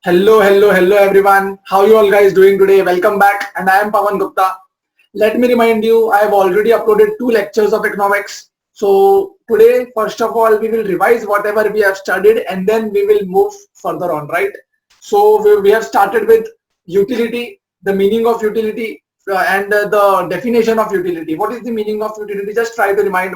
Hello everyone. How you all guys doing today? Welcome back. And I am Pawan Gupta. Let me remind you, I have already uploaded 2 lectures of economics. So today, first of all, we will revise whatever we have studied and then we will move further on, right? So we have started with utility, the meaning of utility, and the definition of utility. What is the meaning of utility? Just try to remind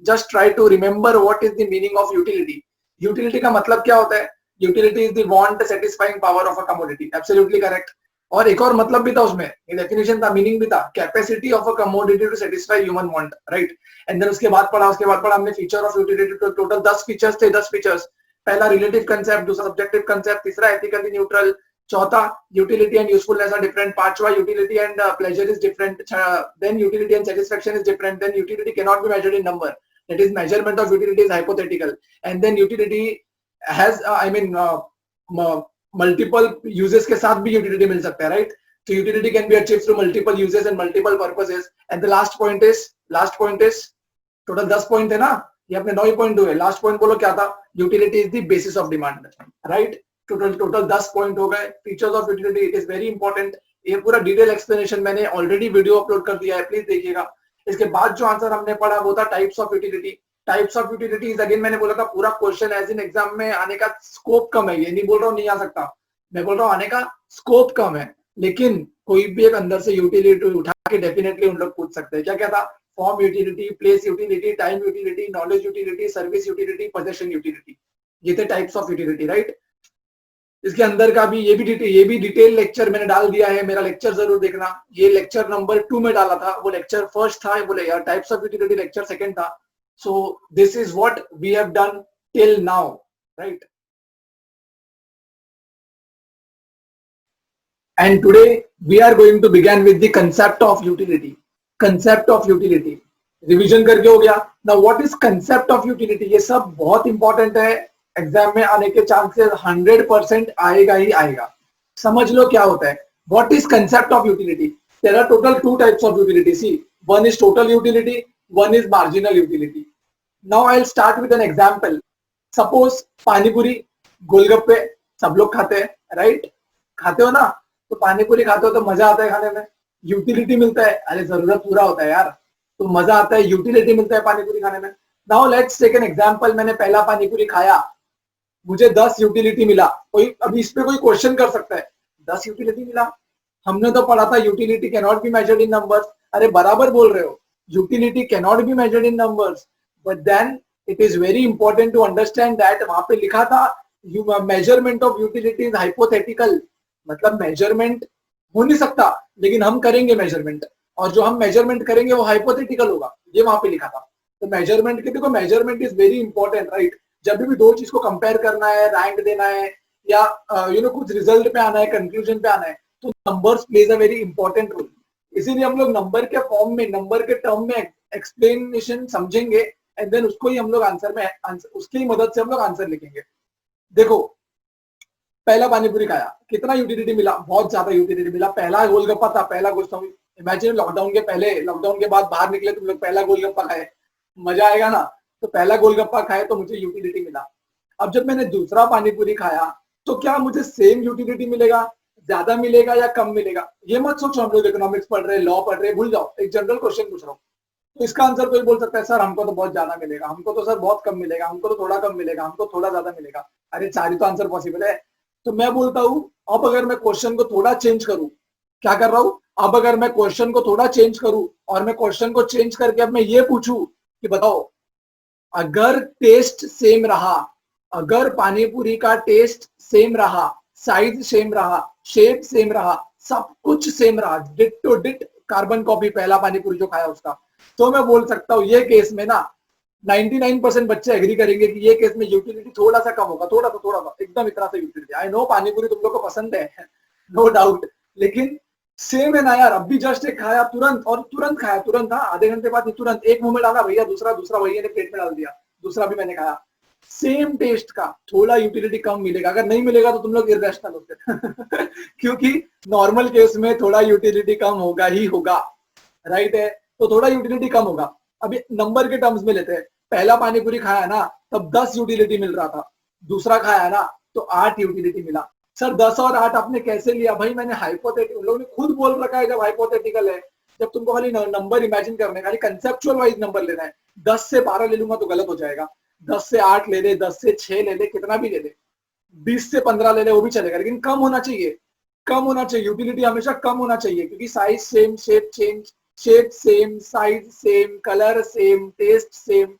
just try to remember what is the meaning of utility. Utility का मतलब क्या होता है? Utility is the want satisfying power of a commodity. Absolutely correct. और एक और मतलब भी था उसमें, डेफिनेशन था, मीनिंग भी था, capacity of a commodity to satisfy human want, right. And then उसके बाद पढ़ा हमने feature of utility. Total 10 features थे, 10 फीचर्स. पहला रिलेटिव कंसेप्ट, दूसरा सब्जेक्टिव कंसेप्ट, तीसरा एथिकली न्यूट्रल, चौथा utility and usefulness are different, पांचवा utility and pleasure is different, then utility and satisfaction is different, then utility can not be measured in number, that is measurement of utility is hypothetical, and then utility has multiple uses के साथ भी utility मिल सकता है, right. So utility can be achieved through multiple uses and multiple purposes. And the last point is total 10 point है ना, ये अपने 9 point हुए. Last point बोलो क्या था? Utility is the basis of demand, right? Total 10 point हो गए. Features of utility, it is very important. ये पूरा डिटेल एक्सप्लेनेशन मैंने ऑलरेडी वीडियो अपलोड कर दिया है, प्लीज देखिएगा. इसके बाद जो आंसर हमने पढ़ा वो था types of utility. Types of utilities again मैंने बोला था पूरा क्वेश्चन एज इन एग्जाम में आने का स्कोप कम है. ये नहीं बोल रहा हूँ नहीं आ सकता, मैं बोल रहा हूँ आने का स्कोप कम है, लेकिन कोई भी एक अंदर से यूटिलिटी उठा के डेफिनेटली उन लोग पूछ सकते हैं. क्या क्या था? Form utility, place utility, time utility, knowledge utility, service utility, possession utility. ये थे टाइप्स ऑफ यूटिलिटी, राइट. इसके अंदर का भी ये भी डिटेल लेक्चर मैंने डाल दिया है. मेरा लेक्चर जरूर देखना. ये लेक्चर नंबर 2 में डाला था, वो लेक्चर फर्स्ट था, बोले यार types of utility lecture second था. So this is what we have done till now, right. And today we are going to begin with the concept of utility. Concept of utility. Revision करके हो गया. Now what is concept of utility? ये सब बहुत important है. Exam में आने के चांसेस 100% आएगा ही आएगा. समझ लो क्या होता है. What is concept of utility? There are total 2 types of utility. See, one is total utility, one is marginal utility. Now I'll start with an example. Suppose पानी पूरी, गोलगप्पे सब लोग खाते हैं, right? खाते हो ना? तो पानी पूरी खाते हो तो मजा आता है खाने में, यूटिलिटी मिलता है. अरे जरूरत पूरा होता है यार, तो मजा आता है, यूटिलिटी मिलता है पानी पूरी खाने में. Now let's take an example. मैंने पहला पानी पूरी खाया, मुझे 10 यूटिलिटी मिला. कोई अभी इस पे कोई क्वेश्चन कर सकता है, 10 यूटिलिटी मिला. हमने तो पढ़ा था utility can not be measured in numbers. अरे बराबर बोल रहे हो, utility can not be measured in numbers, but then it is very important to understand that वहां पे लिखा था measurement of utility is hypothetical. मतलब मेजरमेंट हो नहीं सकता, लेकिन हम करेंगे मेजरमेंट, और जो हम मेजरमेंट करेंगे वो हाइपोथेटिकल होगा. ये वहां पे लिखा था. तो मेजरमेंट के देखो, measurement is very important, right. जब भी दो चीज को कंपेयर करना है, रैंक देना है, या कुछ रिजल्ट पे आना है, कंक्लूजन पे आना है, तो numbers plays a very important role. इसीलिए हम लोग नंबर के फॉर्म में, नंबर के टर्म में एक्सप्लेनेशन समझेंगे, एंड देन उसको ही हम लोग आंसर में, उसकी मदद से हम लोग आंसर लिखेंगे. देखो, पहला पानीपुरी खाया, कितना यूटिलिटी मिला? बहुत ज्यादा यूटिलिटी मिला. पहला गोलगप्पा था, पहला गोश्त. इमेजिन लॉकडाउन के पहले, लॉकडाउन के बाद बाहर निकले, तुम लोग पहला गोलगप्पा खाए, मजा आएगा ना. तो पहला गोलगप्पा खाए तो मुझे यूटिलिटी मिला. अब जब मैंने दूसरा पानीपुरी खाया, तो क्या मुझे सेम यूटिलिटी मिलेगा, ज्यादा मिलेगा या कम मिलेगा? ये मत सोचो, हम लोग इकोनॉमिक्स पढ़ रहे, लॉ पढ़ रहे, भूल जाओ. एक जनरल क्वेश्चन पूछ रहा हूँ. तो इसका आंसर कोई बोल सकता है, सर हमको तो बहुत ज्यादा मिलेगा, हमको तो सर बहुत कम मिलेगा, हमको तो थोड़ा कम मिलेगा, हमको थोड़ा ज्यादा मिलेगा. अरे सारी तो आंसर पॉसिबल है. तो मैं बोलता हूं, अब अगर मैं क्वेश्चन को थोड़ा चेंज करूं, क्या कर रहा हूं, अब अगर मैं क्वेश्चन को थोड़ा चेंज करूं, और मैं क्वेश्चन को चेंज करके अब मैं ये पूछूं कि बताओ, अगर टेस्ट सेम रहा, अगर पानीपुरी का टेस्ट सेम रहा, साइज सेम रहा, शेप सेम रहा, सब कुछ सेम रहा, डिट टू डिट कार्बन कॉपी पहला पानीपुरी जो खाया उसका, तो मैं बोल सकता हूं ये केस में ना 99% बच्चे एग्री करेंगे कि ये केस में यूटिलिटी थोड़ा सा कम होगा, थोड़ा सा एकदम इतना सा यूटिलिटी. आई नो पानीपुरी तुम लोग को पसंद है, नो डाउट, लेकिन सेम है ना यार. अभी जस्ट एक खाया तुरंत खाया, तुरंत. हाँ, आधे घंटे बाद तुरंत एक मुंह में डाला भैया, दूसरा भैया ने प्लेट में डाल दिया, दूसरा भी मैंने खाया. सेम टेस्ट का थोड़ा यूटिलिटी कम मिलेगा. अगर नहीं मिलेगा तो तुम लोग इररेशनल होते क्योंकि नॉर्मल केस में थोड़ा यूटिलिटी कम होगा ही होगा, राइट है. तो थोड़ा यूटिलिटी कम होगा. अभी नंबर के टर्म्स में लेते हैं. पहला पानीपुरी खाया ना, तब 10 यूटिलिटी मिल रहा था. दूसरा खाया ना, तो 8 यूटिलिटी मिला. सर 10 और 8 आपने कैसे लिया? भाई मैंने हाइपोथेटिकल, उन लोगों ने खुद बोल रखा है जब हाइपोथेटिकल है, जब तुमको खाली नंबर इमेजिन करने, खाली कंसेप्चुअल वाइज नंबर लेना है। 10 से 12 ले लूंगा तो गलत हो जाएगा, 10 से 8 ले ले, 10 से 6 ले ले, कितना भी ले ले, 20 से 15 ले ले वो भी चलेगा, लेकिन कम होना चाहिए, कम होना चाहिए। यूटिलिटी हमेशा कम होना चाहिए, क्योंकि size same, shape change, shape same, size same, colour same, taste same,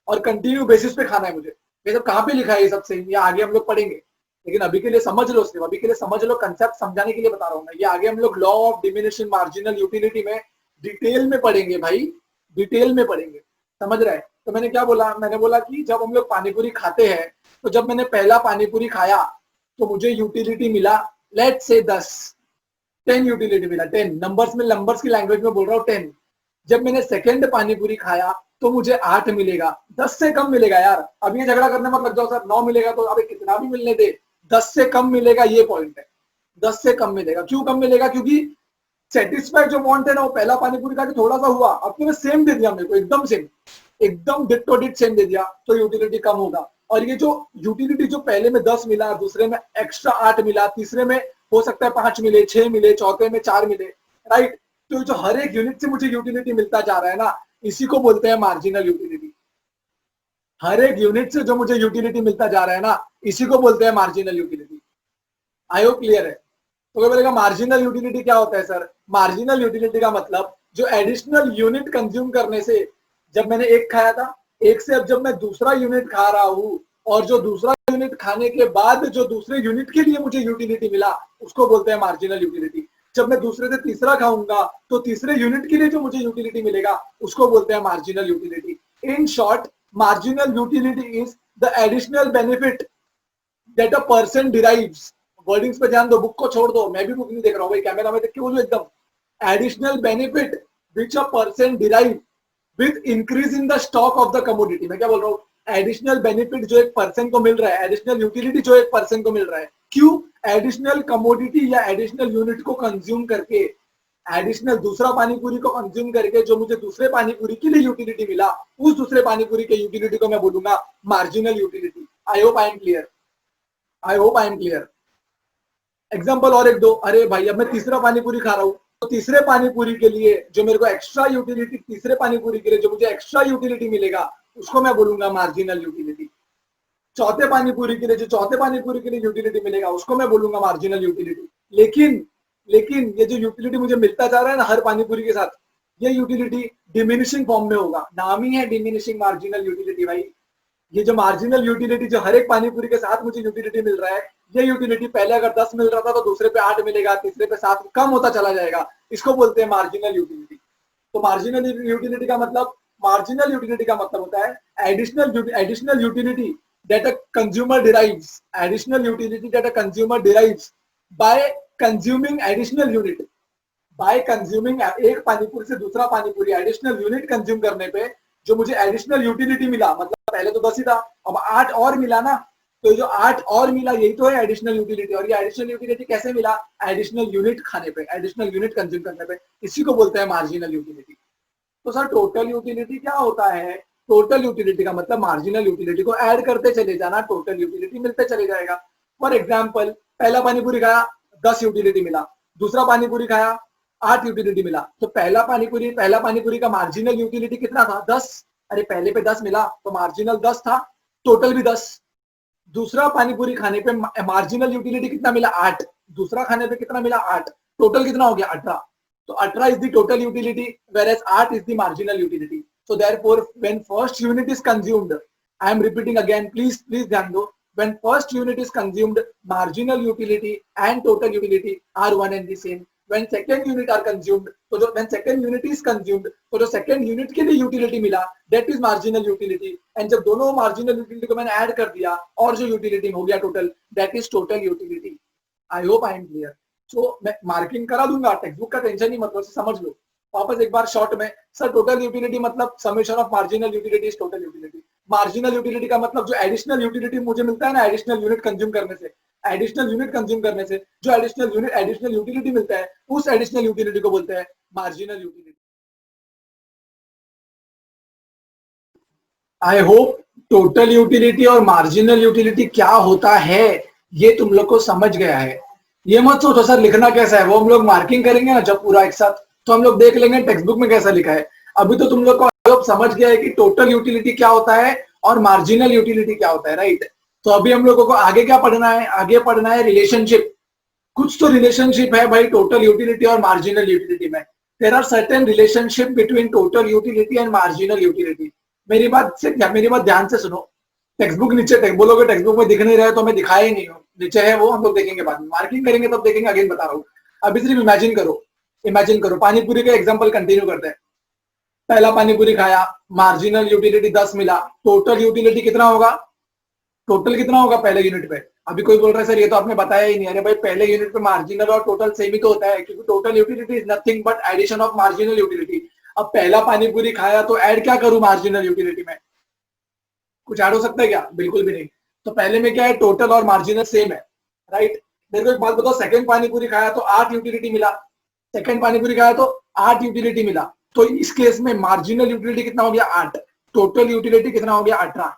और कंटिन्यू बेसिस पे खाना है मुझे। ये सब कहाँ पे लिखा है ये सब सेम? ये आगे हम लोग पढ़ेंगे, लेकिन अभी के लिए समझ लो, सिर्फ अभी के लिए समझ लो, कंसेप्ट समझाने के लिए बता रहा हूँ मैं। ये आगे हम लोग law of diminishing marginal utility में डिटेल में पढ़ेंगे भाई, डिटेल में पढ़ेंगे, समझ रहे हैं? तो मैंने क्या बोला? मैंने बोला कि जब हम लोग पानीपुरी खाते हैं, तो जब मैंने पहला पानीपुरी खाया तो मुझे यूटिलिटी मिला, लेट्स से 10, 10 यूटिलिटी मिला, 10 नंबर्स में, नंबर्स की लैंग्वेज में बोल रहा हूँ 10। जब मैंने सेकंड पानीपुरी खाया तो मुझे 8 मिलेगा, 10 से कम मिलेगा यार। अब ये झगड़ा करने मत लग जाओ सर, 9 मिलेगा तो अभी कितना भी मिलने दे, 10 से कम मिलेगा, ये पॉइंट है। 10 से कम मिलेगा, क्यों कम मिलेगा? क्योंकि सेटिस्फाइड जो वांट है ना, वो पहला पानीपुरी खा के थोड़ा सा हुआ, अब तुम्हें सेम दे दिया मेरे को, एकदम सेम, एकदम डिट्टो डिट सेम दे दिया, तो यूटिलिटी कम होगा। और ये जो यूटिलिटी जो पहले में 10 मिला, दूसरे में एक्स्ट्रा 8 मिला, तीसरे में हो सकता है 5 मिले, 6 मिले, चौथे में 4 मिले, राइट? तो जो हर एक यूनिट से मुझे यूटिलिटी मिलता जा रहा है ना, इसी को बोलते हैं मार्जिनल यूटिलिटी। हर एक यूनिट से जो मुझे यूटिलिटी मिलता जा रहा है ना, इसी को बोलते हैं marginal utility. I hope clear है? तो क्या बोलेगा मार्जिनल यूटिलिटी क्या होता है सर? मार्जिनल यूटिलिटी का मतलब जो एडिशनल यूनिट कंज्यूम करने से, जब मैंने एक खाया था, एक से अब जब मैं दूसरा यूनिट खा रहा हूँ, और जो दूसरा यूनिट खाने के बाद जो दूसरे यूनिट के लिए मुझे यूटिलिटी मिला, उसको बोलते हैं मार्जिनल यूटिलिटी। जब मैं दूसरे से तीसरा खाऊंगा तो तीसरे यूनिट के लिए जो मुझे यूटिलिटी मिलेगा, उसको बोलते हैं marginal utility. In short, marginal utility is the additional benefit that a person derives. Wordings पे ध्यान दो, बुक को छोड़ दो, मैं भी बुक नहीं देख रहा हूँ भाई, कैमरा में देख के बोलो एकदम। Additional benefit which a person derive with increase in the stock of the commodity. मैं क्या बोल रहा हूँ? एडिशनल बेनिफिट जो एक पर्सन को मिल रहा है, एडिशनल यूटिलिटी जो एक पर्सन को मिल रहा है, क्यों? एडिशनल कमोडिटी या एडिशनल यूनिट को कंज्यूम करके, एडिशनल दूसरा पानीपुरी को कंज्यूम करके जो मुझे दूसरे पानीपुरी के लिए यूटिलिटी मिला, उस दूसरे पानीपुरी के यूटिलिटी को मैं बोलूंगा marginal utility. I hope I am clear, I hope I am clear. Example और एक दो। अरे भाई अब मैं तीसरा पानीपुरी खा रहा हूँ, तो तीसरे पानीपुरी के लिए जो मेरे को एक्स्ट्रा यूटिलिटी, तीसरे पानीपुरी के लिए जो मुझे एक्स्ट्रा यूटिलिटी मिलेगा, उसको मैं बोलूंगा मार्जिनल यूटिलिटी। चौथे पानीपुरी के लिए जो चौथे पानीपुरी के लिए यूटिलिटी मिलेगा, उसको मैं बोलूंगा मार्जिनल यूटिलिटी। लेकिन लेकिन ये जो यूटिलिटी मुझे मिलता जा रहा है ना हर पानीपुरी के साथ, ये यूटिलिटी डिमिनिशिंग फॉर्म में होगा। नाम ही है डिमिनिशिंग मार्जिनल यूटिलिटी भाई। ये जो मार्जिनल यूटिलिटी जो हर एक पानीपुरी के साथ मुझे यूटिलिटी मिल रहा है, ये यूटिलिटी पहले अगर 10 मिल रहा था तो दूसरे पे 8 मिलेगा, तीसरे पे 7, कम होता चला जाएगा, इसको बोलते हैं मार्जिनल यूटिलिटी। तो मार्जिनल यूटिलिटी का मतलब, मार्जिनल यूटिलिटी का मतलब होता है additional utility that a consumer derives, additional utility that a consumer derives bye consuming additional unit. Bye consuming, एक पानीपुरी से दूसरा पानीपुरी एडिशनल यूनिट कंज्यूम करने पे जो मुझे एडिशनल यूटिलिटी मिला, मतलब पहले तो 10 ही था, अब 8 और मिला ना, तो जो 8 और मिला यही तो है एडिशनल यूटिलिटी। और ये एडिशनल यूटिलिटी कैसे मिला? एडिशनल यूनिट खाने पे, एडिशनल यूनिट कंज्यूम करने पे, इसी को बोलते हैं मार्जिनल यूटिलिटी। तो सर टोटल यूटिलिटी क्या होता है? टोटल यूटिलिटी का मतलब मार्जिनल यूटिलिटी को ऐड करते चले जाना, टोटल यूटिलिटी मिलते चले जाएगा। फॉर एग्जाम्पल, पहला पानीपुरी खाया, 10 यूटिलिटी मिला, दूसरा पानीपुरी खाया, 8 यूटिलिटी मिला, तो पहला पानीपुरी का मार्जिनल यूटिलिटी कितना था? 10। अरे पहले पे 10 मिला तो मार्जिनल 10 था, टोटल भी 10। दूसरा पानीपुरी खाने पे मार्जिनल यूटिलिटी कितना मिला? 8। दूसरा खाने पे कितना मिला? 8। टोटल कितना हो गया? 18। तो 18 is the total utility, whereas 8 is the marginal utility. So therefore, when first unit is consumed, I am repeating again, please ध्यान दो, when first unit is consumed, marginal utility and total utility are one and the same. When second unit are consumed, तो जो when second unit is consumed, तो जो second unit के लिए utility मिला, that is marginal utility. And जब दोनों marginal utility को मैंने add कर दिया और जो utility हो गया total, that is total utility. I hope I am clear. मैं मार्किंग करा दूंगा, टेक्स्ट बुक का टेंशन ही मतलब समझ लो। वापस एक बार शॉर्ट में, सर टोटल यूटिलिटी मतलब summation of marginal utility is total utility. Marginal utility का मतलब जो एडिशनल यूटिलिटी मुझे मिलता है ना एडिशनल यूनिट कंज्यूम करने से, एडिशनल यूनिट कंज्यूम करने से जो एडिशनल यूटिलिटी मिलता है, उस एडिशनल यूटिलिटी को बोलते हैं marginal utility. I hope total utility और मार्जिनल यूटिलिटी क्या होता है ये तुम लोग को समझ गया है। ये मत सोचो सर लिखना कैसा है, वो हम लोग मार्किंग करेंगे ना जब पूरा एक साथ, तो हम लोग देख लेंगे टेक्स्ट बुक में कैसा लिखा है। अभी तो तुम लोग को अब समझ गया है कि टोटल यूटिलिटी क्या होता है और मार्जिनल यूटिलिटी क्या होता है, राइट। तो अभी हम लोगों को आगे क्या पढ़ना है, आगे पढ़ना है रिलेशनशिप। कुछ तो रिलेशनशिप है भाई टोटल यूटिलिटी और मार्जिनल यूटिलिटी में। There are certain relationship between total utility and marginal utility. मेरी बात ध्यान से सुनो। टेक्स्ट बुक नीचे बोलोगे टेक्स्ट बुक में दिख नहीं रहा है तो मैं दिखाया ही नहीं हूँ, नीचे है वो, हम लोग देखेंगे बाद में, मार्किंग करेंगे तब देखेंगे, अगेन बता रहा हूँ। अभी सिर्फ इमेजिन करो पानी पूरी का एग्जाम्पल कंटिन्यू करते हैं। पहला पानी पूरी खाया, मार्जिनल यूटिलिटी 10 मिला, टोटल यूटिलिटी कितना होगा, टोटल कितना होगा पहले यूनिट पे। अभी कोई बोल रहा है सर ये तो आपने बताया ही नहीं। अरे भाई पहले यूनिट पे मार्जिनल और टोटल सेम ही तो होता है, क्योंकि total utility is nothing but addition of marginal utility. अब पहला पानी पूरी खाया तो ऐड क्या करूं मार्जिनल यूटिलिटी में, कुछ ऐड हो सकता है क्या, बिल्कुल भी नहीं। तो पहले में क्या है, टोटल और मार्जिनल सेम है, राइट। मेरे को एक बात बताओ, सेकंड पानी पूरी खाया तो 8 यूटिलिटी मिला, सेकंड पानी पूरी खाया तो 8 यूटिलिटी मिला, तो इस केस में मार्जिनल यूटिलिटी कितना हो गया 8, टोटल यूटिलिटी कितना हो गया 18।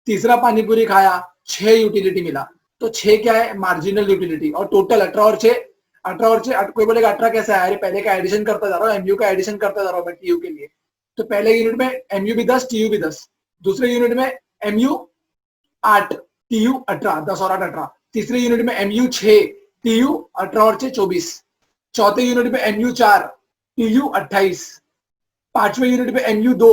तीसरा पानी पूरी खाया 6 यूटिलिटी मिला, तो 6 क्या है मार्जिनल यूटिलिटी, और टोटल 18 और 6, 18 और 6, कोई बोलेगा 18 कैसे आया, अरे पहले का एडिशन करता जा रहा हूँ, एमयू का एडिशन करता जा रहा हूँ मैं टीयू के लिए। तो पहले यूनिट में एमयू भी 10 टीयू भी 10, दूसरे यूनिट में एमयू 8 टीयू 18, 10 और 8 18, तीसरे यूनिट में एमयू 6 टीयू 18 और 6 24, चौथे यूनिट में एमयू 4 टीयू 28, पांचवें यूनिट में एमयू 2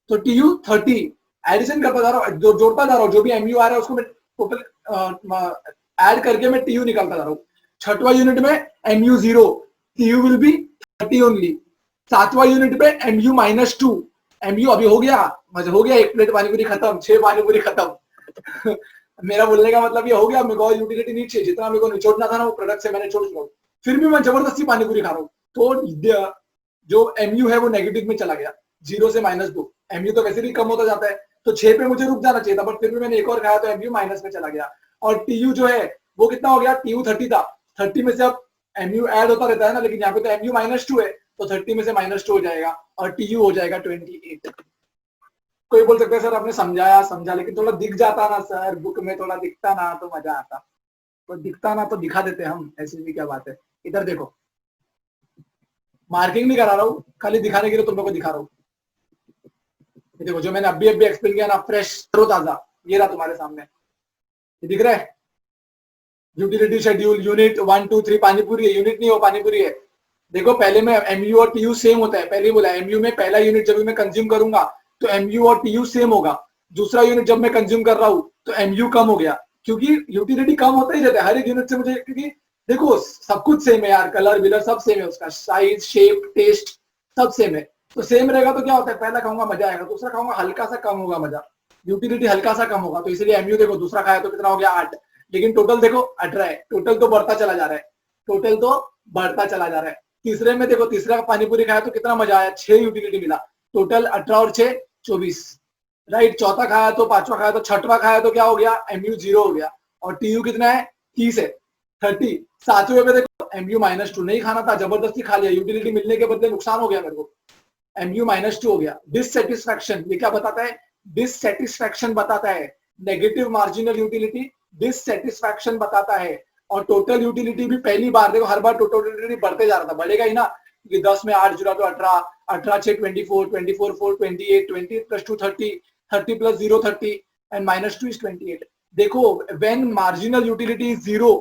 तो टीयू 30, एडिशन करता जा रहा हूँ, जोड़ता जा रहा हूँ, जो भी एमयू आ रहा है उसको मैं टोटल ऐड करके मैं टीयू निकालता जा रहा हूँ। छठवां यूनिट में MU 0 TU will be 30 only. सातवां यूनिट पे एमयू -2, एमयू अभी हो गया, मजा हो गया, एक प्लेट पानीपुरी खत्म, 6 पानीपुरी खत्म। मेरा बोलने का मतलब ये हो गया, मेरे को यूटिलिटी नहीं चाहिए, जितना मेरे को निचोड़ना था ना वो प्रोडक्ट से मैंने छोड़ चुका हूँ, फिर भी मैं जबरदस्ती पानीपुरी खा रहा हूँ। तो जो एमयू है वो नेगेटिव में चला गया, 0 से -2, एमयू तो वैसे भी कम होता जाता है, तो 6 पे मुझे रुक जाना चाहिए था, बट फिर भी मैंने एक और खाया तो एमयू माइनस में चला गया। और टीयू जो है वो कितना हो गया, टीयू 30 था, 30 में से अब एमयू ऐड होता रहता है ना, लेकिन यहाँ पे तो एमयू -2 है, तो 30 में से -2 हो जाएगा और टीयू हो जाएगा 28। कोई बोल सकता है सर आपने समझा, लेकिन थोड़ा दिख जाता ना सर, बुक में थोड़ा दिखता ना तो मजा आता, तो दिखता ना तो दिखा देते हम, ऐसी भी क्या बात है। इधर देखो, मार्किंग नहीं करा रहा हूँ, खाली दिखाने के लिए तुम लोग को दिखा रहा हूँ। देखो जो मैंने अभी एक्सप्लेन किया ना, फ्रेश ताजा, ये रहा तुम्हारे सामने, ये दिख रहा है, यूटिलिटी शेड्यूल यूनिट 1 2 3 पानीपुरी है, यूनिट नहीं हो पानीपुरी है। देखो पहले में एमयू और टीयू सेम होता है, पहले बोला एमयू में पहला यूनिट जब मैं कंज्यूम करूंगा तो एमयू और टीयू सेम होगा, दूसरा यूनिट जब मैं कंज्यूम कर रहा हूँ तो एमयू कम हो गया, क्योंकि यूटिलिटी कम होता ही रहता है हर एक यूनिट से मुझे, क्योंकि देखो सब कुछ सेम है यार, कलर विलर सब सेम है, उसका साइज शेप टेस्ट सब सेम है, तो सेम रहेगा तो क्या होता है, पहला खाऊंगा मजा आएगा, दूसरा खाऊंगा हल्का सा कम होगा मजा, यूटिलिटी हल्का सा कम होगा, तो इसलिए एमयू देखो दूसरा खाया तो कितना हो गया 8, लेकिन टोटल देखो 18 है, टोटल तो बढ़ता चला जा रहा है, टोटल तो बढ़ता चला जा रहा है। तीसरे में देखो, तीसरा पानीपुरी खाया तो कितना मजा आया, 6 यूटिलिटी मिला, टोटल 18 और 6 24, राइट। चौथा खाया तो, पांचवा खाया तो, छठवा खाया तो क्या हो गया, एमयू 0 हो गया, और टीयू कितना है 30 है 30। सातवें में देखो एमयू -2, नहीं खाना था जबरदस्ती खा लिया, यूटिलिटी मिलने के बदले नुकसान हो गया मेरे को, एमयू -2 हो गया। डिससेटिस्फैक्शन, ये क्या बताता है, डिससेटिस्फैक्शन बताता है, नेगेटिव मार्जिनल यूटिलिटी डिससेटिस्फैक्शन बताता है। और टोटल यूटिलिटी भी पहली बार देखो, हर बार टोटल यूटिलिटी बढ़ते जा रहा था, बढ़ेगा ही ना, क्योंकि 10 में 8 जुड़ा तो 18, 18 6 24, 24 4 28, 20 + 2 30, 30 + 0 30 एंड -2 is 28। देखो when marginal utility is 0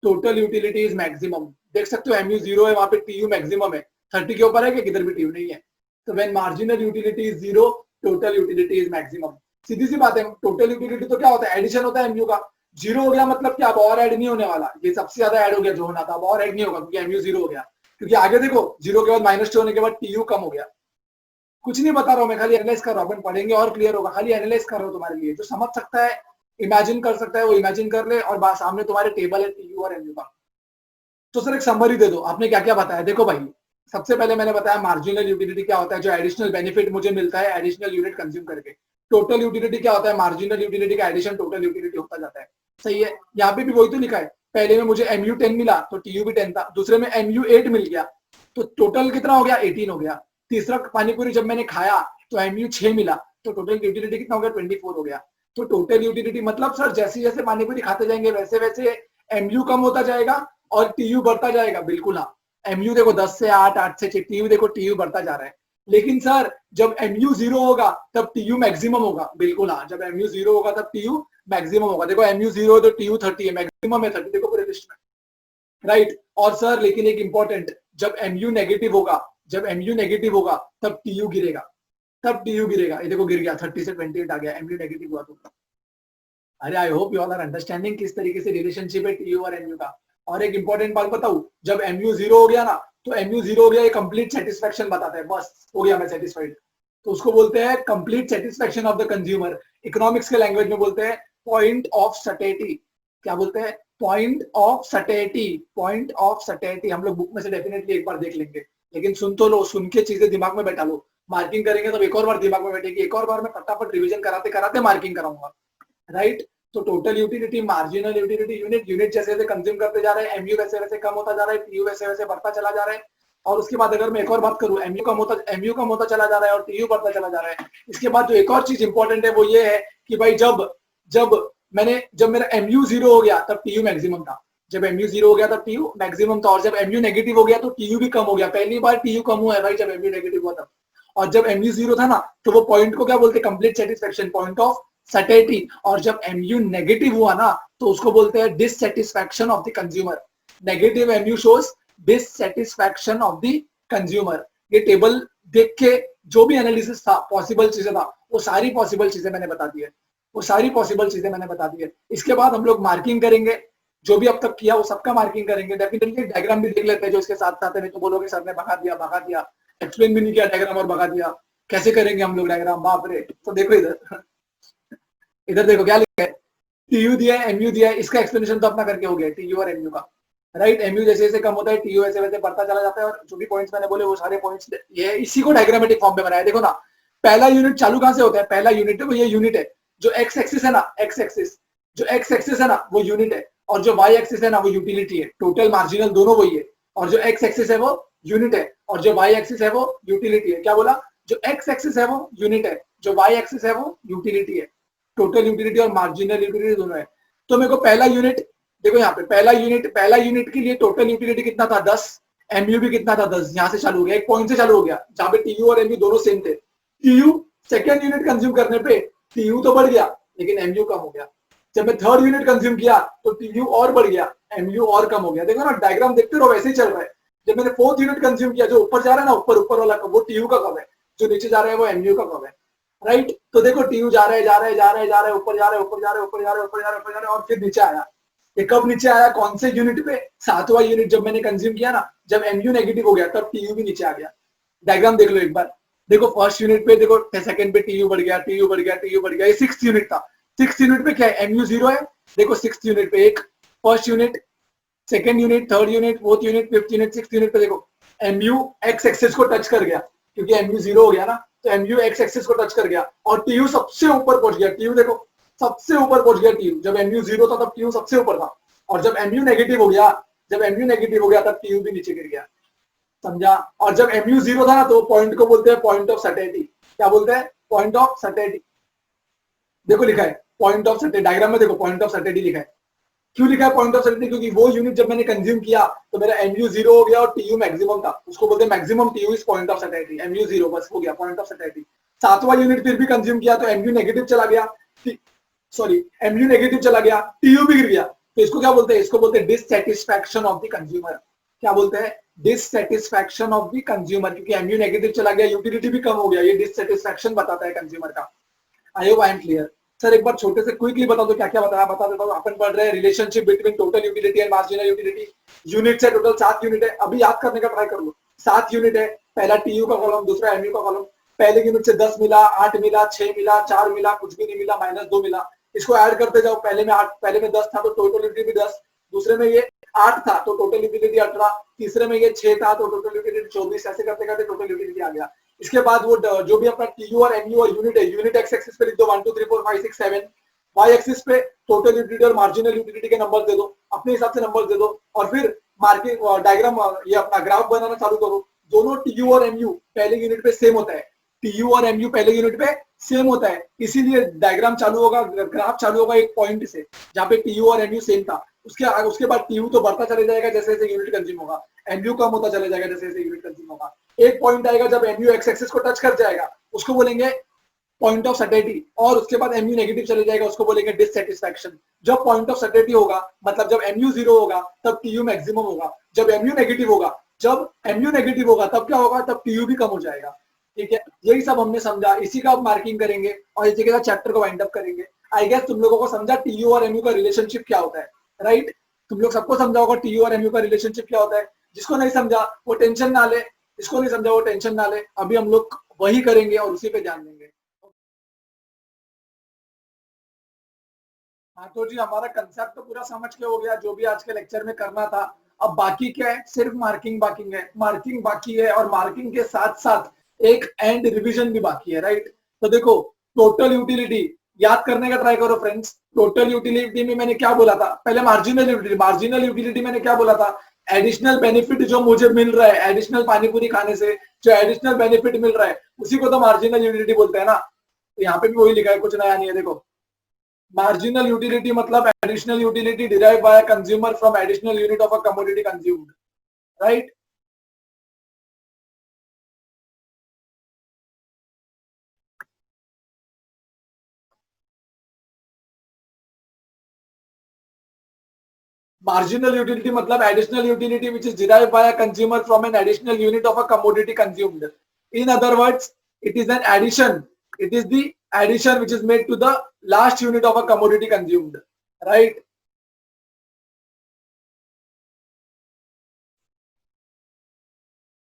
total utility is maximum, देख सकते हो एमयू 0 है, वहां पे टीयू मैक्सिमम है, 30 के ऊपर है कि किधर भी टीयू नहीं है, तो when marginal utility is 0 total utility is maximum. सीधी सी बात है, टोटल यूटिलिटी तो क्या होता है, एडिशन होता है एमयू का, 0 हो गया मतलब क्या, अब और ऐड नहीं होने वाला, ये सबसे ज्यादा ऐड हो गया जो होना था, अब और ऐड नहीं होगा क्योंकि एमयू 0 हो गया, क्योंकि आगे देखो 0 के बाद -2 होने के बाद टीयू कम हो गया। कुछ नहीं बता रहा हूं मैं, खाली एनालाइज कर रहा हूं, अपन पढ़ेंगे और क्लियर होगा, खाली एनालाइज कर रहा हूं तुम्हारे लिए, जो समझ सकता है इमेजिन कर सकता है वो इमेजिन कर ले, और सामने तुम्हारे टेबल है टीयू और एमयू का। तो सर एक समरी दे दो, आपने क्या क्या बताया। देखो भाई, सबसे पहले मैंने बताया मार्जिनल यूटिलिटी क्या होता है, जो एडिशनल बेनिफिट मुझे मिलता है एडिशनल यूनिट कंज्यूम करके। टोटल यूटिलिटी क्या होता है, मार्जिनल यूटिलिटी का एडिशन टोटल यूटिलिटी होता जाता है, सही है। यहाँ पे भी वही तो लिखा है, पहले में मुझे एमयू 10 मिला तो टीयू भी 10 था, दूसरे में एमयू 8 मिल गया तो टोटल कितना हो गया 18 हो गया। तीसरा पानीपुरी जब मैंने खाया तो एमयू 6 मिला तो टोटल यूटिलिटी कितना हो गया 24 हो गया। तो टोटल यूटिलिटी मतलब सर जैसे जैसे पानी पूरी खाते जाएंगे वैसे वैसे एमयू कम होता जाएगा और टीयू बढ़ता जाएगा। बिल्कुल हाँ, एमयू देखो 10 से 8, 8 से 6, टीयू देखो टीयू बढ़ता जा रहा है। लेकिन सर जब एमयू 0 होगा तब टीयू मैक्सिमम होगा। बिल्कुल हाँ, जब एमयू 0 होगा तब टीयू मैक्सिमम होगा। देखो एमयू 0 है तो टीयू 30 है, मैक्सिमम है 30, देखो पूरे लिस्ट में, राइट। और सर लेकिन एक इंपॉर्टेंट, जब एमयू नेगेटिव होगा, जब एमयू नेगेटिव होगा तब टीयू गिरेगा, तब टीयू गिरेगा। ये देखो गिर गया, 30 से 28 आ गया, एमयू नेगेटिव हुआ तो। अरे I hope you all are understanding किस तरीके से रिलेशनशिप है टीयू और एमयू का। और एक इंपॉर्टेंट बात बताऊं, जब एमयू 0 हो गया ना, तो एमयू 0 हो गया ये कंप्लीट सेटिस्फैक्शन बताता है, बस हो गया मैं सेटिस्फाइड। तो उसको बोलते हैं complete satisfaction of the consumer. Economics के लैंग्वेज में बोलते हैं पॉइंट ऑफ सटेटी। क्या बोलते हैं? Point of satiety, point of satiety. हम लोग बुक में से डेफिनेटली एक बार देख लेंगे, लेकिन सुन तो लो, सुन के चीजें दिमाग में बैठा लो। मार्किंग करेंगे तो एक और बार दिमाग में बैठेगी, एक और बार मैं फटाफट रिवीजन कराते कराते मार्किंग कराऊंगा, राइट। तो total utility, marginal utility, unit unit जैसे जैसे कंज्यूम करते जा रहे हैं, एमयू वैसे वैसे कम होता जा रहा है, टीयू वैसे वैसे बढ़ता चला जा रहा है। और उसके बाद अगर मैं एक और बात करूं, एमयू कम होता चला जा रहा है और टीयू बढ़ता चला जा रहा है। इसके बाद जो एक और चीज इंपॉर्टेंट है वो ये है कि भाई जब जब मेरा एमयू 0 हो गया तब टीयू मैक्सिमम था, जब एमयू 0 हो गया तब टीयू मैक्सिमम था, और जब एमयू नेगेटिव हो गया तो टीयू भी कम हो गया। पहली बार टीयू कम हुआ है भाई जब एमयू नेगेटिव हुआ तब। और जब एमयू 0 था ना, तो वो पॉइंट को क्या बोलते हैं? Complete satisfaction, point of satiety. और जब एमयू नेगेटिव हुआ ना, तो उसको बोलते हैं dissatisfaction of the consumer. Negative MU shows dissatisfaction of the consumer. ये टेबल देख के जो भी एनालिसिस था, पॉसिबल चीजें था, वो सारी पॉसिबल चीजें मैंने बता दी है, वो सारी पॉसिबल चीजें मैंने बता दी है। इसके बाद हम लोग मार्किंग करेंगे, जो भी अब तक किया वो सबका मार्किंग करेंगे। डेफिनेटली डायग्राम भी देख लेते हैं जो इसके साथ साथ है, नहीं तो बोलोगे सर ने भगा दिया, एक्सप्लेन भी नहीं किया डायग्राम और भगा दिया। कैसे करेंगे हम लोग डायग्राम, बाप रे। तो देखो इधर, इधर देखो क्या लिखा है, टीयू दिया है, एमयू दिया है, इसका एक्सप्लेनेशन तो अपना करके हो गया, टीयू और एमयू का, राइट। एमयू जैसे जैसे कम होता है, टीयू वैसे वैसे बढ़ता चला जाता है। और जो भी पॉइंट्स मैंने बोले वो सारे पॉइंट्स ये इसी को डायग्रामेटिक फॉर्म में बनाया। देखो ना, पहला यूनिट चालू कहां से होता है? पहला यूनिट है वो ये यूनिट है, जो एक्स एक्सिस है ना, एक्स एक्सिस, जो एक्स एक्सिस है ना वो यूनिट है, और जो वाई एक्सिस है ना वो यूटिलिटी है। टोटल मार्जिनल दोनों वही है, और जो एक्स एक्सिस है वो यूनिट है, और जो वाई एक्सिस है वो यूटिलिटी है। क्या बोला? जो एक्स एक्सिस है वो यूनिट है, जो वाई एक्सिस है वो यूटिलिटी है। टोटल यूटिलिटी और मार्जिनल यूटिलिटी दोनों है। तो मेरे को पहला यूनिट देखो यहाँ पे, पहला यूनिट के लिए टोटल यूटिलिटी कितना था? 10। एमयू भी कितना था? 10। यहाँ से चालू हो गया, एक पॉइंट से चालू हो गया जहाँ पे टीयू और एमयू दोनों सेम थे। टीयू सेकेंड यूनिट कंज्यूम करने पे टीयू तो बढ़ गया, लेकिन एमयू कम हो गया। जब मैं थर्ड यूनिट कंज्यूम किया तो टीयू और बढ़ गया, एमयू और कम हो गया। देखो ना, डायग्राम देखते रहो, वैसे ही चल रहा है। जब मैंने फोर्थ यूनिट कंज्यूम किया, जो ऊपर जा रहा है ना, ऊपर वाला कब, वो टीयू का कब है, जो नीचे जा रहा है वो एमयू का कब है, राइट। तो देखो टीयू जा रहा है, ऊपर जा रहा है, और फिर नीचे आया। ये कब नीचे आया? कौन से यूनिट पे? सातवां यूनिट जब मैंने कंज्यूम किया ना, जब एमयू नेगेटिव हो गया तब टीयू भी नीचे आ गया। डायग्राम देख लो एक बार। देखो फर्स्ट यूनिट पे, देखो सेकंड पे टीयू बढ़ गया, ये सिक्स्थ यूनिट था। सिक्स्थ यूनिट पे क्या है? एमयू 0 है। देखो सिक्स्थ यूनिट पे एक, first unit, second unit, third unit, fourth unit, fifth unit, sixth unit पे देखो एमयू एक्स एक्सिस को टच कर गया, क्योंकि एमयू 0 हो गया ना, तो एमयू एक्स एक्सिस को टच कर गया और टीयू सबसे ऊपर पहुंच गया। टीयू देखो सबसे ऊपर पहुंच गया टीयू। जब एमयू 0 था तब टीयू सबसे ऊपर था, और जब एमयू नेगेटिव हो गया तब टीयू भी नीचे गिर गया, समझा। और जब एमयू 0 था ना, तो पॉइंट को बोलते हैं पॉइंट ऑफ सटेटी। क्या बोलते हैं? Point of satiety. देखो लिखा है पॉइंट ऑफ सटेटी, डायग्राम में देखो पॉइंट ऑफ सटेटी लिखा है। क्यों लिखा है पॉइंट ऑफ सटेटी? क्योंकि वो यूनिट जब मैंने कंज्यूम किया तो मेरा एमयू 0 हो गया और टीयू मैक्सिमम था, उसको बोलते हैं maximum TU is point of satiety. MU 0 बस हो गया पॉइंट ऑफ सटेटी। सातवां यूनिट फिर भी कंज्यूम किया तो एमयू नेगेटिव चला गया, एमयू नेगेटिव चला गया, टीयू भी गिर गया। तो इसको क्या बोलते हैं? इसको बोलते हैं डिससैटिस्फैक्शन ऑफ द कंज्यूमर। क्या बोलते हैं? डिससैटिस्फैक्शन ऑफ द कंज्यूमर, क्योंकि एमयू नेगेटिव चला गया, यूटिलिटी भी कम हो गया। ये डिससैटिस्फैक्शन बताता है कंज्यूमर का। I hope I am clear. Sir एक बार छोटे से क्विकली बता दो क्या क्या बताया, बता देता हूँ। अपन पढ़ रहे हैं relationship between total utility and marginal utility. Unit है टोटल 7 यूनिट है, अभी याद करने का ट्राई कर लो। 7 यूनिट है, पहला टीयू का कॉलम, दूसरा एमयू का कॉलम। पहले यूनिट से 10 मिला, 8 मिला, 6 मिला, 4 मिला, कुछ भी नहीं मिला, -2 मिला। इसको ऐड करते जाओ, पहले में 10 था तो टोटल यूटिलिटी 10, दूसरे में ये 8 था तो टोटल यूटिलिटी 18, तीसरे में ये 6 था तो टोटल यूटिलिटी 24, ऐसे करते करते टोटल यूटिलिटी आ गया। इसके बाद वो जो भी अपना टीयू और एमयू और यूनिट है, यूनिट एक्स एक्सिस पे लिख दो 1 2 3 4 5 6 7, वाई एक्सिस पे टोटल यूटिलिटी और मार्जिनल यूटिलिटी के नंबर दे दो, अपने हिसाब से नंबर दे दो, और फिर मार्किंग डायग्राम ये अपना ग्राफ बनाना चालू करो। दोनों टीयू और एमयू पहले यूनिट पे सेम होता है, टीयू और एमयू पहले यूनिट पे सेम होता है, इसीलिए डायग्राम चालू होगा, ग्राफ चालू होगा एक पॉइंट से जहाँ पे टीयू और एमयू सेम था, उसके बाद टीयू तो बढ़ता चले जाएगा जैसे जैसे यूनिट कंज्यूम होगा, एमयू कम होता चले जाएगा जैसे जैसे यूनिट कंज्यूम होगा। एक पॉइंट आएगा जब एमयू एक्स एक्सिस को टच कर जाएगा, उसको बोलेंगे पॉइंट ऑफ सैटिस्फैक्शन, और उसके बाद एमयू नेगेटिव चले जाएगा, उसको बोलेंगे डिससैटिस्फैक्शन। जब पॉइंट ऑफ सैटिस्फैक्शन होगा मतलब जब एमयू 0 होगा तब टीयू मैक्सिमम होगा, जब एमयू नेगेटिव होगा तब क्या होगा, तब टीयू भी कम हो जाएगा। ठीक है, यही सब हमने समझा, इसी का मार्किंग करेंगे और इसी के साथ चैप्टर को वाइंड अप करेंगे। आई गेस तुम लोगों को समझा टीयू और एमयू का रिलेशनशिप क्या होता है, राइट? तुम लोग सबको समझा होगा टीयू और एमयू का रिलेशनशिप क्या होता है। जिसको नहीं समझा वो टेंशन ना ले, जिसको नहीं समझा वो टेंशन ना ले, अभी हम लोग वही करेंगे और उसी पे ध्यान देंगे। हाँ तो जी हमारा कंसेप्ट तो पूरा समझ के हो गया, जो भी आज के लेक्चर में करना था। अब बाकी क्या है, सिर्फ मार्किंग बाकी है और मार्किंग के साथ साथ एक एंड रिवीजन भी बाकी है, राइट? तो देखो, टोटल यूटिलिटी याद करने का ट्राई करो फ्रेंड्स। टोटल यूटिलिटी में मैंने क्या बोला था, पहले मार्जिनल यूटिलिटी मैंने क्या बोला था, एडिशनल बेनिफिट जो मुझे मिल रहा है एडिशनल पानीपुरी खाने से, जो एडिशनल बेनिफिट मिल रहा है उसी को तो मार्जिनल यूटिलिटी बोलते हैं ना। तो यहाँ पे भी वही लिखा है, कुछ नया नहीं है। देखो, marginal utility मतलब additional utility derived by a consumer from additional unit of a commodity consumed, right? Marginal utility मतलब additional utility which is derived by a consumer from an additional unit of a commodity consumed. In other words, it is an addition. It is the addition which is made to the last unit of a commodity consumed, right?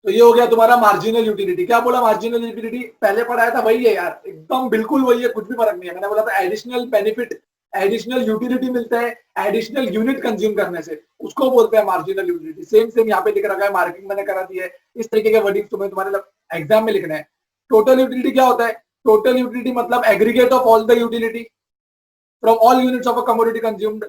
तो ये हो गया तुम्हारा marginal utility. क्या बोला marginal utility, पहले पढ़ाया था वही है यार, एकदम बिल्कुल वही है, कुछ भी फर्क नहीं है। मैंने बोला था एडिशनल बेनिफिट, एडिशनल यूटिलिटी मिलता है एडिशनल यूनिट कंज्यूम करने से, उसको बोलते हैं मार्जिनल यूटिलिटी। सेम सेम यहाँ पे लिख रखा है, मार्किंग मैंने करा दी है। इस तरीके के वर्डिंग तुम्हें तुम्हारे एग्जाम में लिखना है। टोटल यूटिलिटी क्या होता है, टोटल यूटिलिटी मतलब aggregate of all the utility from all units of a commodity consumed.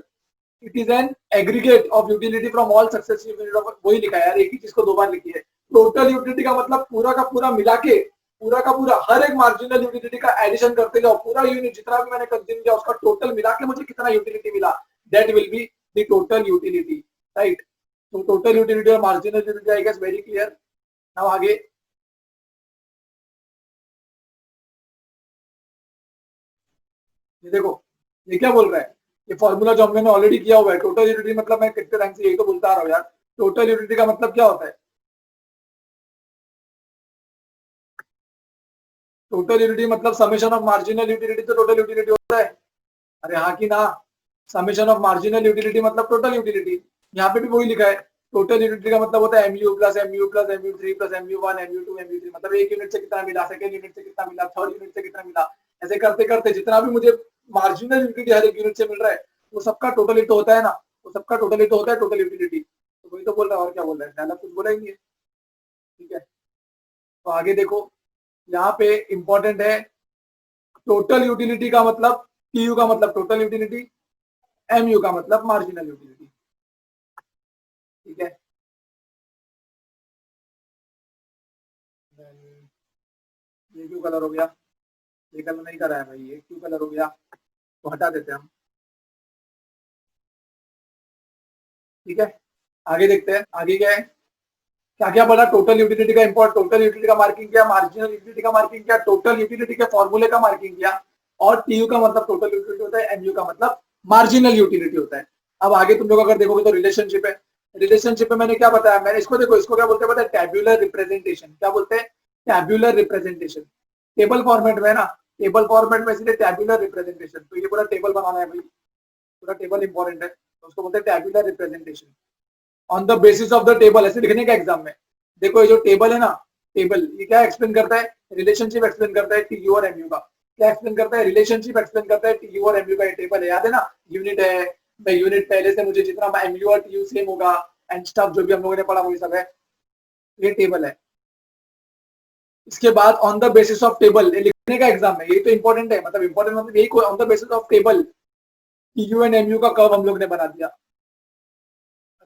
It is an aggregate of utility from all successive unit of, वही लिखा है यार, एक ही चीज को दो बार लिखी है। टोटल यूटिलिटी का मतलब पूरा का पूरा मिला के, पूरा का पूरा हर एक मार्जिनल यूटिलिटी का एडिशन करते जाओ, पूरा यूनिट जितना भी मैंने कंज्यूम किया उसका टोटल मिला के मुझे कितना यूटिलिटी मिला, that will be the total utility, right? तो टोटल यूटिलिटी और marginal utility I guess very clear. Now आगे ये देखो, ये क्या बोल रहा है, ये फॉर्मूला जो हमने ऑलरेडी किया हुआ है। टोटल यूटिलिटी मतलब मैं कितने टाइम से यही तो बोलता आ रहा हूँ यार, टोटल यूटिलिटी का मतलब क्या होता है, टोटल यूटिलिटी मतलब समेशन ऑफ मार्जिनल यूटिलिटी तो टोटल यूटिलिटी होता है। अरे हाँ कि ना, समेशन ऑफ मार्जिनल यूटिलिटी मतलब टोटल यूटिलिटी। यहाँ पे भी वही लिखा है, टोटल यूटिलिटी का मतलब होता है MU plus MU plus MU three plus MU one MU two MU three, मतलब एक यूनिट से कितना मिला, सेकंड यूनिट से कितना मिला, थर्ड यूनिट से कितना मिला, ऐसे करते करते जितना भी मुझे मार्जिनल यूटिलिटी हर एक यूनिट से मिल रहा है वो सबका टोटल हिट होता है ना, वो सबका टोटल हिट होता है टोटल यूटिलिटी। तो वही तो बोल रहा है, और क्या बोल रहा है, ज्यादा कुछ बोला ही नहीं है। ठीक है, तो आगे देखो, यहाँ पे इंपॉर्टेंट है, टोटल यूटिलिटी का मतलब टीयू का मतलब टोटल यूटिलिटी, एमयू का मतलब मार्जिनल यूटिलिटी। ठीक है, ये क्यों कलर हो गया, ये कलर नहीं करा है भाई, ये क्यों कलर हो गया, तो हटा देते हैं हम। ठीक है, आगे देखते हैं, आगे क्या है, क्या क्या बोला, टोटल यूटिलिटी का इंपॉर्ट, टोटल यूटिलिटी का मार्किंग किया, मार्जिनल यूटिलिटी का मार्किंग किया, टोटल यूटिलिटी के फॉर्मूले का मार्किंग किया, और टीयू का मतलब टोटल यूटिलिटी होता है, एमयू का मतलब मार्जिनल यूटिलिटी होता है। अब आगे तुम लोग अगर देखोगे तो रिलेशनशिप है, रिलेशनशिप में मैंने क्या बताया, मैंने इसको देखो, इसको क्या बोलते हैं पता है, टैब्यूलर रिप्रेजेंटेशन। क्या बोलते हैं, टैब्यूलर रिप्रेजेंटेशन। टेबल फॉर्मेट में ना, टेबल फॉर्मेट में इसलिए टैब्यूलर रिप्रेजेंटेशन, तो ये पूरा टेबल बनाना है भाई, पूरा टेबल इंपॉर्टेंट है, तो उसको बोलते हैं tabular representation. On the basis of the table ऐसे लिखने का एग्जाम में। देखो ये जो टेबल है ना, टेबल ये क्या एक्सप्लेन करता है, रिलेशनशिप एक्सप्लेन करता है टीयू और एमयू का। क्या एक्सप्लेन करता है, रिलेशनशिप एक्सप्लेन करता है टीयू और एमयू का। ये टेबल है, याद है ना, यूनिट है, मैं यूनिट पहले से मुझे जितना एमयू और टीयू सेम होगा एंड स्टफ जो भी हम लोगों ने पढ़ा वही सब है, ये टेबल है। इसके बाद on the basis of table लिखने का एग्जाम में, यही तो इंपॉर्टेंट है, मतलब इंपॉर्टेंट मतलब यही, on the basis of table TU and MU का कर्व हम लोग ने बना दिया,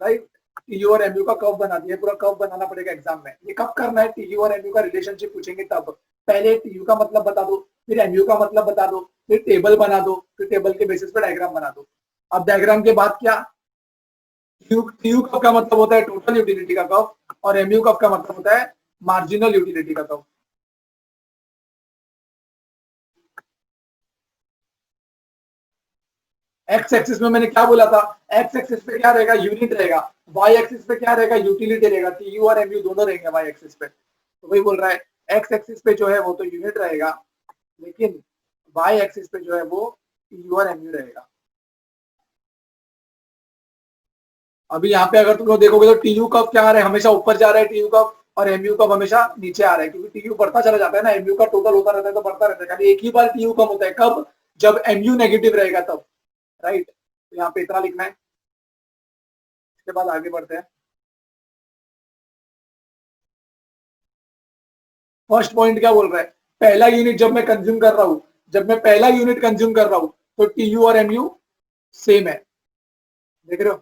राइट? टीयू और एमयू का कर्व बना दिया, पूरा कर्व बनाना पड़ेगा एग्जाम में। ये कब करना है? टीयू और एमयू का रिलेशनशिप पूछेंगे तब। पहले टीयू का मतलब बता दो, फिर एमयू का मतलब बता दो, फिर टेबल बना दो, फिर टेबल के बेसिस पे डायग्राम बना दो। अब डायग्राम के बाद क्या? टीयू कर्व का मतलब होता है टोटल यूटिलिटी का कर्व, और एमयू कर्व का मतलब होता है मार्जिनल यूटिलिटी का कर्व। एक्स एक्सिस में मैंने क्या बोला था? एक्स एक्सिस पे क्या रहेगा? यूनिट रहेगा। वाई एक्सिस पे क्या रहेगा? यूटिलिटी रहेगा। टीयू और एमयू दोनों रहेंगे वाई एक्सिस पे। तो वही बोल रहा है, एक्स एक्सिस पे जो है वो तो यूनिट रहेगा, लेकिन वाई एक्सिस पे जो है वो टीयू और एमयू रहेगा। अभी यहाँ पे अगर तुम लोग देखोगे तो टीयू कब क्या आ रहा है? हमेशा ऊपर जा रहा है टीयू कब, और एमयू कब हमेशा नीचे आ रहा है, क्योंकि टीयू बढ़ता चला जाता है ना, एमयू का टोटल होता रहता है तो बढ़ता रहता है। खाली एक ही बार टीयू कम होता है, कब? जब एमयू नेगेटिव रहेगा तब, राइट। तो यहाँ पे इतना लिखना है, इसके बाद आगे बढ़ते हैं। फर्स्ट पॉइंट क्या बोल रहा है? पहला यूनिट जब मैं कंज्यूम कर रहा हूं, जब मैं पहला यूनिट कंज्यूम कर रहा हूं तो टीयू और एमयू सेम है। देख रहे हो?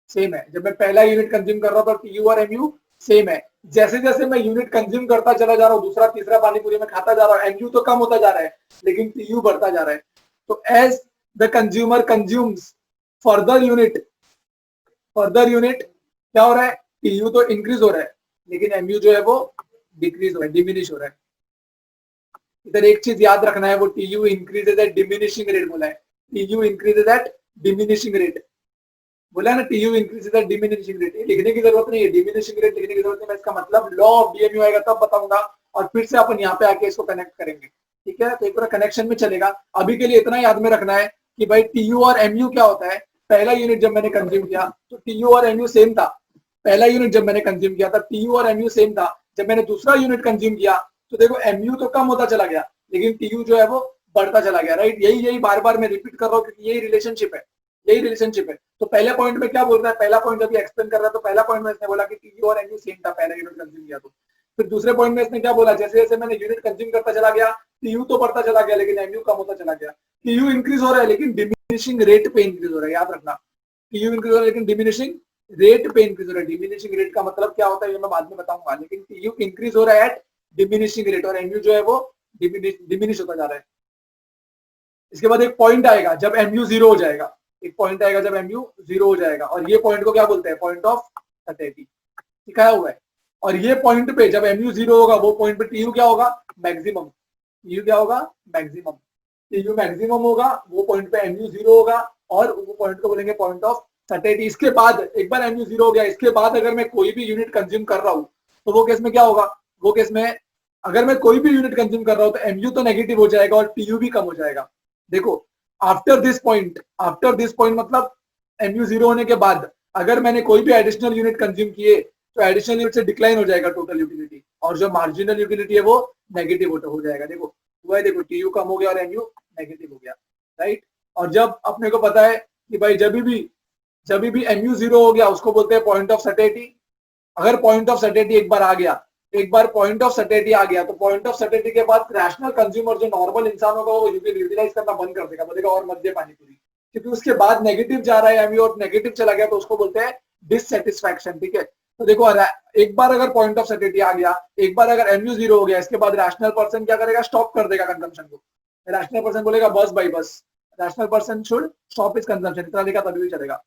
सेम है। जब मैं पहला यूनिट कंज्यूम कर रहा हूं तो टीयू और एमयू सेम है। जैसे जैसे मैं यूनिट कंज्यूम करता चला जा रहा हूँ, दूसरा तीसरा पानी पूरी में खाता जा रहा हूँ, एमयू तो कम होता जा रहा है, लेकिन टीयू बढ़ता जा रहा है। तो as the consumer consumes further unit, further unit क्या हो रहा है? टीयू तो इंक्रीज हो रहा है, लेकिन एमयू जो है वो डिक्रीज हो रहा है, डिमिनिश हो रहा है। इधर एक चीज याद रखना है, वो TU increases at diminishing rate बोला है। TU increases at diminishing rate बोला ना, TU increases at diminishing rate. लिखने की जरूरत नहीं है, डिमिनिशिंग रेट लिखने की जरूरत नहीं है। इसका मतलब लॉ ऑफ डीएमयू आएगा तब बताऊंगा, और फिर से अपन यहाँ पे आके इसको कनेक्ट करेंगे। ठीक है, तो एक पूरा कनेक्शन में चलेगा। अभी के लिए इतना याद में रखना है कि भाई टीयू और एमयू क्या होता है। पहला यूनिट जब मैंने कंज्यूम किया तो टीयू और एमयू सेम था। पहला यूनिट जब मैंने कंज्यूम किया था टीयू और एमयू सेम था। जब मैंने दूसरा यूनिट कंज्यूम किया तो देखो एमयू तो कम होता चला गया, लेकिन टीयू जो है वो बढ़ता चला गया, राइट। यही यही बार बार मैं रिपीट कर रहा हूँ, क्योंकि यही रिलेशनशिप है, यही रिलेशनशिप है। तो पहले पॉइंट में क्या बोल रहा है? पहला पॉइंट जब एक्सप्लेन कर रहा है तो पहला पॉइंट में इसने बोला कि टीयू और एमयू सेम था पहला यूनिट कंज्यूम किया तो। फिर दूसरे पॉइंट में इसने क्या बोला? जैसे जैसे मैंने यूनिट कंज्यूम करता चला गया, टीयू तो बढ़ता चला गया, लेकिन एमयू कम होता चला गया। टीयू इंक्रीज हो रहा है, लेकिन डिमिनिशिंग रेट पे इंक्रीज हो रहा है, याद रखना। टीयू इंक्रीज हो रहा है, लेकिन डिमिनिशिंग रेट पे इंक्रीज हो रहा है। डिमिनिशिंग रेट का मतलब क्या होता है ये मैं बाद में बताऊंगा, लेकिन टीयू इंक्रीज हो रहा है एट डिमिनिशिंग रेट, और एमयू जो है वो डिमिनिश होता जा रहा है। इसके बाद एक पॉइंट आएगा जब एमयू जीरो हो जाएगा, एक पॉइंट आएगा जब एमयू जीरो हो जाएगा, और ये पॉइंट को क्या बोलते हैं? पॉइंट ऑफ सैटिस्फैक्शन, दिखाया हुआ है। और ये पॉइंट पे जब एमयू जीरो होगा, वो पॉइंट पे टीयू क्या होगा? मैक्सिमम। टीयू क्या होगा? मैक्सिमम। टीयू मैक्सिमम होगा, वो पॉइंट पे एमयू जीरो होगा, और वो पॉइंट को बोलेंगे पॉइंट ऑफ सैटिस्फैक्शन। इसके बाद एक बार एमयू जीरो हो गया, इसके बाद अगर मैं कोई भी यूनिट कंज्यूम कर रहा हूँ तो वो केस में क्या होगा? वो केस में अगर मैं कोई भी यूनिट कंज्यूम कर रहा हूँ तो एमयू तो नेगेटिव हो जाएगा और टीयू भी कम हो जाएगा। देखो, आफ्टर दिस पॉइंट मतलब एमयू जीरो होने के बाद अगर मैंने कोई भी एडिशनल यूनिट कंज्यूम किए तो एडिशनल यूनिट से डिक्लाइन हो जाएगा टोटल यूटिलिटी, और जो मार्जिनल यूटिलिटी है वो नेगेटिव हो जाएगा। देखो हुआ है, देखो टीयू कम हो गया और एमयू नेगेटिव हो गया, राइट। और जब अपने को पता है कि भाई जब भी एमयू जीरो हो गया उसको बोलते हैं पॉइंट ऑफ सैटिस्फैक्शन। अगर पॉइंट ऑफ सैटिस्फैक्शन एक बार आ गया, एक बार पॉइंट ऑफ सैटिस्फैक्शन आ गया, तो पॉइंट ऑफ सैटिस्फैक्शन के बाद रैशनल कंज्यूमर जो नॉर्मल इंसान होगा वो यूटिलाइज करना बंद कर देगा, बोलेगा और मत दे पानी पूरी, क्योंकि उसके बाद नेगेटिव जा रहा है एमयू और नेगेटिव चला गया, तो उसको बोलते हैं डिससेटिस्फैक्शन। ठीक है, तो देखो एक बार अगर पॉइंट ऑफ सैटिस्फैक्शन आ गया, एक बार अगर एमयू जीरो हो गया, इसके बाद रैशनल पर्सन क्या करेगा? स्टॉप कर देगा कंजम्पशन को। रैशनल पर्सन बोलेगा बस भाई बस, rational person should stop is consumption, इतना लिखा तभी भी चलेगा।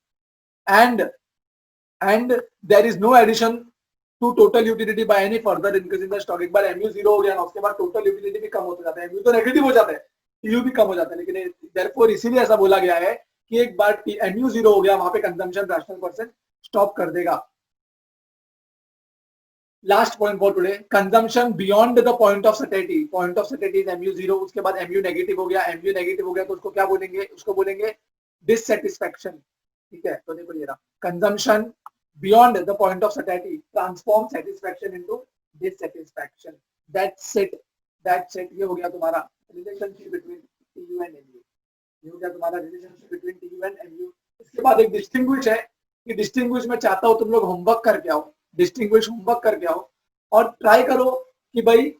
And there is no addition to total utility by any further increase in the stock. एक बार एमयू जीरो हो गया ना, उसके बाद टोटल यूटिलिटी भी कम होता जाता है, एमयू तो नेगेटिव हो जाता है, टीयू भी कम हो जाता है, लेकिन देयरफॉर इसीलिए ऐसा बोला गया है कि एक बार एमयू जीरो हो गया वहां पे कंजम्पशन रैशनल पर्सन स्टॉप कर देगा। Last point for today, consumption beyond the point of satisfaction. Point of satisfaction is MU zero, उसके बाद एमयू नेगेटिव हो गया, एमयू नेगेटिव हो गया तो उसको क्या बोलेंगे? उसको बोलेंगे डिससेटिस्फैक्शन। ठीक है, तो देखो ये रहा, consumption beyond the point of satiety transform satisfaction into dissatisfaction. That's it ये हो गया तुम्हारा relationship between TU and MU, ये हो गया तुम्हारा relationship between TU and MU। इसके बाद एक डिस्टिंग्विश है, कि डिस्टिंग्विश मैं चाहता हूँ तुम लोग होमवर्क करके आओ, डिस्टिंग्विश होमवर्क करके आओ, और ट्राई करो कि भाई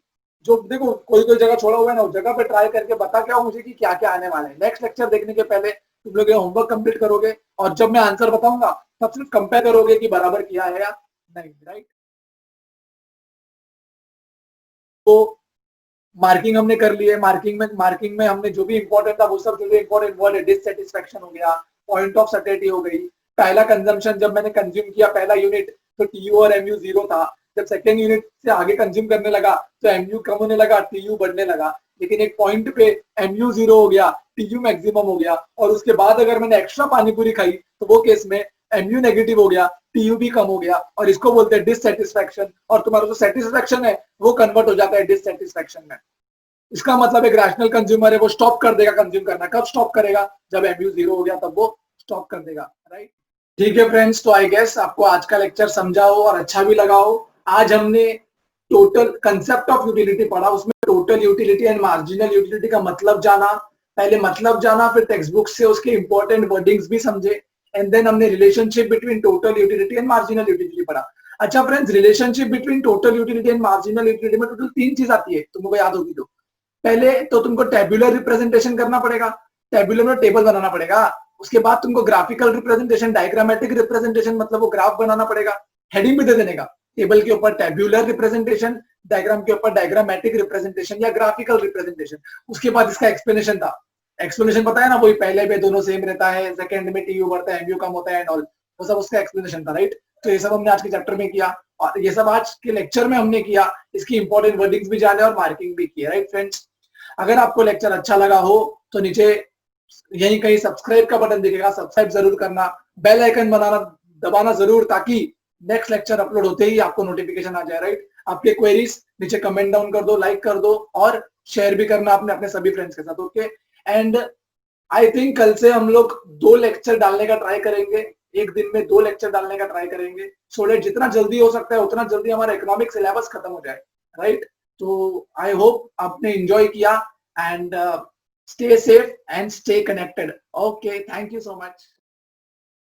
जो देखो कोई कोई जगह छोड़ा हुआ है ना, उस जगह पे ट्राई करके बता के आओ मुझे कि क्या क्या आने वाला है। नेक्स्ट लेक्चर देखने के पहले तुम लोग ये होमवर्क कंप्लीट करोगे, और जब मैं आंसर बताऊंगा सब सिर्फ कंपेयर करोगे कि बराबर किया है या नहीं, राइट। तो मार्किंग हमने कर ली है, मार्किंग में हमने जो भी इंपॉर्टेंट था वो सब चीजें इंपॉर्टेंट वर्ड है, डिससेटिस्फैक्शन हो गया, पॉइंट ऑफ सर्टेनिटी हो गई, पहला कंजम्पशन जब मैंने कंज्यूम किया पहला यूनिट तो टीयू और एमयू जीरो था, जब सेकेंड यूनिट से आगे कंज्यूम करने लगा तो एमयू कम होने लगा, टीयू बढ़ने लगा, लेकिन एक पॉइंट पे एमयू जीरो हो गया, टीयू मैक्सिमम हो गया, और उसके बाद अगर मैंने एक्स्ट्रा पानी पूरी खाई तो वो केस में एमयू नेगेटिव हो गया, टीयू भी कम हो गया, और इसको बोलते हैं डिससेटिस्फैक्शन, और तुम्हारा जो सेटिस्फैक्शन है वो कन्वर्ट हो जाता है डिससेटिस्फैक्शन में। इसका मतलब एक रैशनल कंज्यूमर है वो स्टॉप कर देगा कंज्यूम करना, कब स्टॉप करेगा, जब एमयू जीरो हो गया तब वो स्टॉप कर देगा, राइट। ठीक है फ्रेंड्स, तो आई गेस आपको आज का लेक्चर समझा हो और अच्छा भी लगा हो। आज हमने टोटल कंसेप्ट ऑफ यूटिलिटी पढ़ा, उसमें total utility and marginal utility का मतलब जाना, पहले मतलब जाना, फिर टेक्स्ट बुक से उसके इंपॉर्टेंट वर्डिंग्स भी समझे, एंड देन हमने relationship between total utility and marginal utility पढ़ा। अच्छा friends, relationship between total utility and marginal utility में टोटल 3 चीज आती है, तुमको याद होगी तो। पहले तो तुमको टेबुलर रिप्रेजेंटेशन करना पड़ेगा, टेबुलर में टेबल बनाना पड़ेगा, उसके बाद तुमको ग्राफिकल रिप्रेजेंटेशन, डायग्रामेटिक रिप्रेजेंटेशन मतलब वो ग्राफ बनाना पड़ेगा, हेडिंग भी दे देने का, टेबल के ऊपर टेब्यूलर रिप्रेजेंटेशन, डायग्राम के ऊपर डायग्रामेटिक रिप्रेजेंटेशन या ग्राफिकल रिप्रेजेंटेशन। उसके बाद इसका एक्सप्लेनेशन था, एक्सप्लेनेशन पता है ना, वही पहले पे दोनों सेम रहता है, सेकंड में टीयू बढ़ता है, एमयू कम होता है एंड ऑल, वो सब उसका एक्सप्लेनेशन था, राइट। तो ये सब हमने आज के चैप्टर में किया और ये सब आज के लेक्चर में हमने किया, इसकी इंपॉर्टेंट वर्डिंग्स भी जाने और मार्किंग भी की, राइट फ्रेंड्स। अगर आपको लेक्चर अच्छा लगा हो तो नीचे यहीं कहीं सब्सक्राइब का बटन दिखेगा, सब्सक्राइब जरूर करना, बेल आइकन दबाना जरूर, ताकि नेक्स्ट लेक्चर अपलोड होते ही आपको नोटिफिकेशन आ जाए, राइट। आपके क्वेरीज नीचे कमेंट डाउन कर दो, लाइक कर दो और शेयर भी करना अपने अपने सभी फ्रेंड्स के साथ, ओके। एंड आई थिंक कल से हम लोग 2 लेक्चर डालने का ट्राई करेंगे, एक दिन में 2 लेक्चर डालने का ट्राई करेंगे, सो दैट जितना जल्दी हो सकता है उतना जल्दी हमारा इकोनॉमिक सिलेबस खत्म हो जाए, राइट। तो आई होप आपने एंजॉय किया, and stay safe and stay connected. Okay, thank you so much.